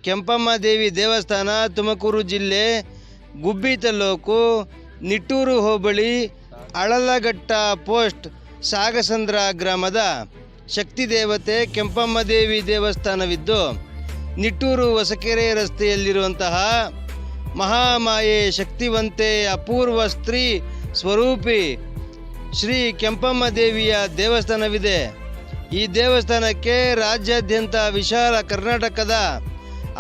ಕೆಂಪಮ್ಮ ದೇವಿ ದೇವಸ್ಥಾನ ತುಮಕೂರು ಜಿಲ್ಲೆ ಗುಬ್ಬಿ ತಾಲೂಕು ನಿಟ್ಟೂರು ಹೋಬಳಿ ಅಳಲಘಟ್ಟ ಪೋಸ್ಟ್ ಸಾಗಸಂದ್ರ ಗ್ರಾಮದ ಶಕ್ತಿ ದೇವತೆ ಕೆಂಪಮ್ಮ ದೇವಿ ದೇವಸ್ಥಾನವಿದ್ದು ನಿಟ್ಟೂರು ಹೊಸಕೆರೆ ರಸ್ತೆಯಲ್ಲಿರುವಂತಹ ಮಹಾಮಾಯೆ ಶಕ್ತಿವಂತೆ ಅಪೂರ್ವ ಸ್ತ್ರೀ ಸ್ವರೂಪಿ ಶ್ರೀ ಕೆಂಪಮ್ಮ ದೇವಿಯ ದೇವಸ್ಥಾನವಿದೆ. ಈ ದೇವಸ್ಥಾನಕ್ಕೆ ರಾಜ್ಯಾದ್ಯಂತ ವಿಶಾಲ ಕರ್ನಾಟಕದ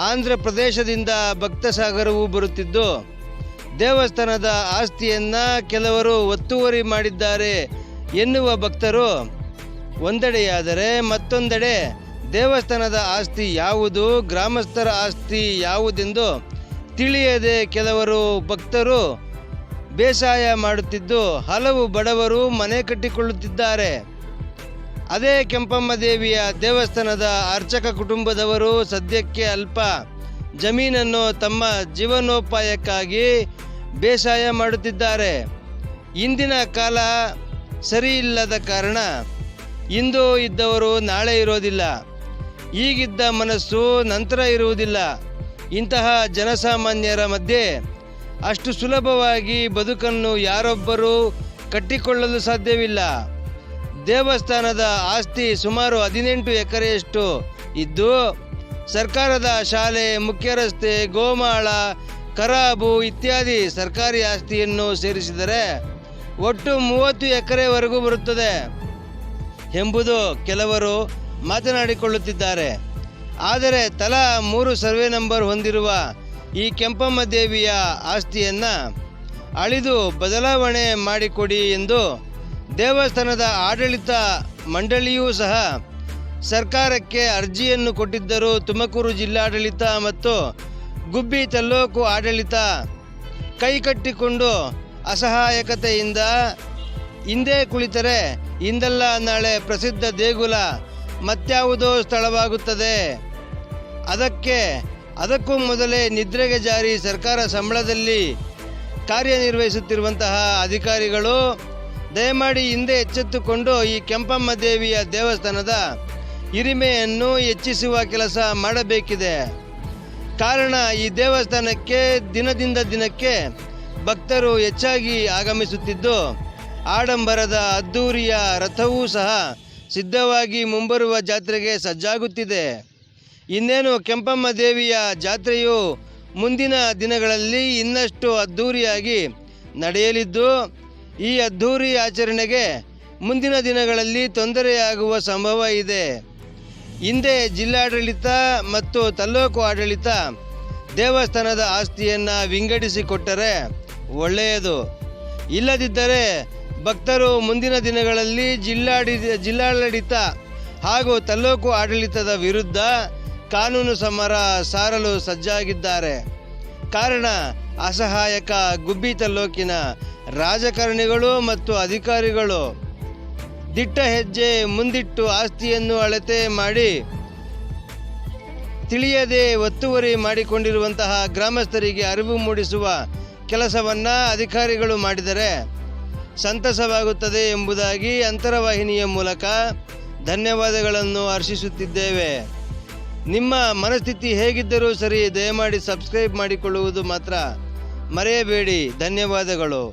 ಆಂಧ್ರ ಪ್ರದೇಶದಿಂದ ಭಕ್ತ ಸಾಗರವು ಬರುತ್ತಿದ್ದು ದೇವಸ್ಥಾನದ ಆಸ್ತಿಯನ್ನು ಕೆಲವರು ಒತ್ತುವರಿ ಮಾಡಿದ್ದಾರೆ ಎನ್ನುವ ಭಕ್ತರು ಒಂದೆಡೆಯಾದರೆ ಮತ್ತೊಂದೆಡೆ ದೇವಸ್ಥಾನದ ಆಸ್ತಿ ಯಾವುದು, ಗ್ರಾಮಸ್ಥರ ಆಸ್ತಿ ಯಾವುದೆಂದು ತಿಳಿಯದೆ ಕೆಲವರು ಭಕ್ತರು ಬೇಸಾಯ ಮಾಡುತ್ತಿದ್ದು ಹಲವು ಬಡವರು ಮನೆ ಕಟ್ಟಿಕೊಳ್ಳುತ್ತಿದ್ದಾರೆ. ಅದೇ ಕೆಂಪಮ್ಮ ದೇವಿಯ ದೇವಸ್ಥಾನದ ಅರ್ಚಕ ಕುಟುಂಬದವರು ಸದ್ಯಕ್ಕೆ ಅಲ್ಪ ಜಮೀನನ್ನು ತಮ್ಮ ಜೀವನೋಪಾಯಕ್ಕಾಗಿ ಬೇಸಾಯ ಮಾಡುತ್ತಿದ್ದಾರೆ. ಇಂದಿನ ಕಾಲ ಸರಿ ಇಲ್ಲದ ಕಾರಣ ಇಂದು ಇದ್ದವರು ನಾಳೆ ಇರೋದಿಲ್ಲ, ಈಗಿದ್ದ ಮನಸ್ಸು ನಂತರ ಇರುವುದಿಲ್ಲ. ಇಂತಹ ಜನಸಾಮಾನ್ಯರ ಮಧ್ಯೆ ಅಷ್ಟು ಸುಲಭವಾಗಿ ಬದುಕನ್ನು ಯಾರೊಬ್ಬರೂ ಕಟ್ಟಿಕೊಳ್ಳಲು ಸಾಧ್ಯವಿಲ್ಲ. ದೇವಸ್ಥಾನದ ಆಸ್ತಿ ಸುಮಾರು 18 ಎಕರೆಯಷ್ಟು ಇದ್ದು ಸರ್ಕಾರದ ಶಾಲೆ, ಮುಖ್ಯ ರಸ್ತೆ, ಗೋಮಾಳ, ಖರಾಬು ಇತ್ಯಾದಿ ಸರ್ಕಾರಿ ಆಸ್ತಿಯನ್ನು ಸೇರಿಸಿದರೆ ಒಟ್ಟು 30 ಎಕರೆವರೆಗೂ ಬರುತ್ತದೆ ಎಂಬುದು ಕೆಲವರು ಮಾತನಾಡಿಕೊಳ್ಳುತ್ತಿದ್ದಾರೆ. ಆದರೆ ತಲಾ 3 ಸರ್ವೆ ನಂಬರ್ ಹೊಂದಿರುವ ಈ ಕೆಂಪಮ್ಮ ದೇವಿಯ ಆಸ್ತಿಯನ್ನು ಅಳಿದು ಬದಲಾವಣೆ ಮಾಡಿಕೊಡಿ ಎಂದು ದೇವಸ್ಥಾನದ ಆಡಳಿತ ಮಂಡಳಿಯೂ ಸಹ ಸರ್ಕಾರಕ್ಕೆ ಅರ್ಜಿಯನ್ನು ಕೊಟ್ಟಿದ್ದರೂ ತುಮಕೂರು ಜಿಲ್ಲಾಡಳಿತ ಮತ್ತು ಗುಬ್ಬಿ ತಾಲೂಕು ಆಡಳಿತ ಕೈಕಟ್ಟಿಕೊಂಡು ಅಸಹಾಯಕತೆಯಿಂದ ಹಿಂದೆ ಕುಳಿತರೆ ಇಂದಲ್ಲ ನಾಳೆ ಪ್ರಸಿದ್ಧ ದೇಗುಲ ಮತ್ಯಾವುದೋ ಸ್ಥಳವಾಗುತ್ತದೆ. ಅದಕ್ಕೂ ಮೊದಲೇ ನಿದ್ರೆಗೆ ಜಾರಿ ಸರ್ಕಾರ ಸಂಬಳದಲ್ಲಿ ಕಾರ್ಯನಿರ್ವಹಿಸುತ್ತಿರುವಂತಹ ಅಧಿಕಾರಿಗಳು ದಯಮಾಡಿ ಹಿಂದೆ ಎಚ್ಚೆತ್ತುಕೊಂಡು ಈ ಕೆಂಪಮ್ಮ ದೇವಿಯ ದೇವಸ್ಥಾನದ ಹಿರಿಮೆಯನ್ನು ಹೆಚ್ಚಿಸುವ ಕೆಲಸ ಮಾಡಬೇಕಿದೆ. ಕಾರಣ ಈ ದೇವಸ್ಥಾನಕ್ಕೆ ದಿನದಿಂದ ದಿನಕ್ಕೆ ಭಕ್ತರು ಹೆಚ್ಚಾಗಿ ಆಗಮಿಸುತ್ತಿದ್ದು ಆಡಂಬರದ ಅದ್ದೂರಿಯ ರಥವೂ ಸಹ ಸಿದ್ಧವಾಗಿ ಮುಂಬರುವ ಜಾತ್ರೆಗೆ ಸಜ್ಜಾಗುತ್ತಿದೆ. ಇನ್ನೇನು ಕೆಂಪಮ್ಮ ದೇವಿಯ ಜಾತ್ರೆಯು ಮುಂದಿನ ದಿನಗಳಲ್ಲಿ ಇನ್ನಷ್ಟು ಅದ್ದೂರಿಯಾಗಿ ನಡೆಯಲಿದ್ದು ಈ ಅದ್ದೂರಿ ಆಚರಣೆಗೆ ಮುಂದಿನ ದಿನಗಳಲ್ಲಿ ತೊಂದರೆಯಾಗುವ ಸಂಭವ ಇದೆ. ಹಿಂದೆ ಜಿಲ್ಲಾಡಳಿತ ಮತ್ತು ತಾಲೂಕು ಆಡಳಿತ ದೇವಸ್ಥಾನದ ಆಸ್ತಿಯನ್ನು ವಿಂಗಡಿಸಿಕೊಟ್ಟರೆ ಒಳ್ಳೆಯದು. ಇಲ್ಲದಿದ್ದರೆ ಭಕ್ತರು ಮುಂದಿನ ದಿನಗಳಲ್ಲಿ ಜಿಲ್ಲಾಡಳಿತ ಹಾಗೂ ತಾಲೂಕು ಆಡಳಿತದ ವಿರುದ್ಧ ಕಾನೂನು ಸಮರ ಸಾರಲು ಸಜ್ಜಾಗಿದ್ದಾರೆ. ಕಾರಣ ಅಸಹಾಯಕ ಗುಬ್ಬಿ ತಾಲೂಕಿನ ರಾಜಕಾರಣಿಗಳು ಮತ್ತು ಅಧಿಕಾರಿಗಳು ದಿಟ್ಟ ಹೆಜ್ಜೆ ಮುಂದಿಟ್ಟು ಆಸ್ತಿಯನ್ನು ಅಳತೆ ಮಾಡಿ ತಿಳಿಯದೆ ಒತ್ತುವರಿ ಮಾಡಿಕೊಂಡಿರುವಂತಹ ಗ್ರಾಮಸ್ಥರಿಗೆ ಅರಿವು ಮೂಡಿಸುವ ಕೆಲಸವನ್ನು ಅಧಿಕಾರಿಗಳು ಮಾಡಿದರೆ ಸಂತಸವಾಗುತ್ತದೆ ಎಂಬುದಾಗಿ ಅಂತರವಾಹಿನಿಯ ಮೂಲಕ ಧನ್ಯವಾದಗಳನ್ನು ಅರ್ಪಿಸುತ್ತಿದ್ದೇವೆ. ನಿಮ್ಮ ಮನಸ್ಥಿತಿ ಹೇಗಿದ್ದರೂ ಸರಿ, ದಯಮಾಡಿ ಸಬ್ಸ್ಕ್ರೈಬ್ ಮಾಡಿಕೊಳ್ಳುವುದು ಮಾತ್ರ ಮರೆಯಬೇಡಿ. ಧನ್ಯವಾದಗಳು.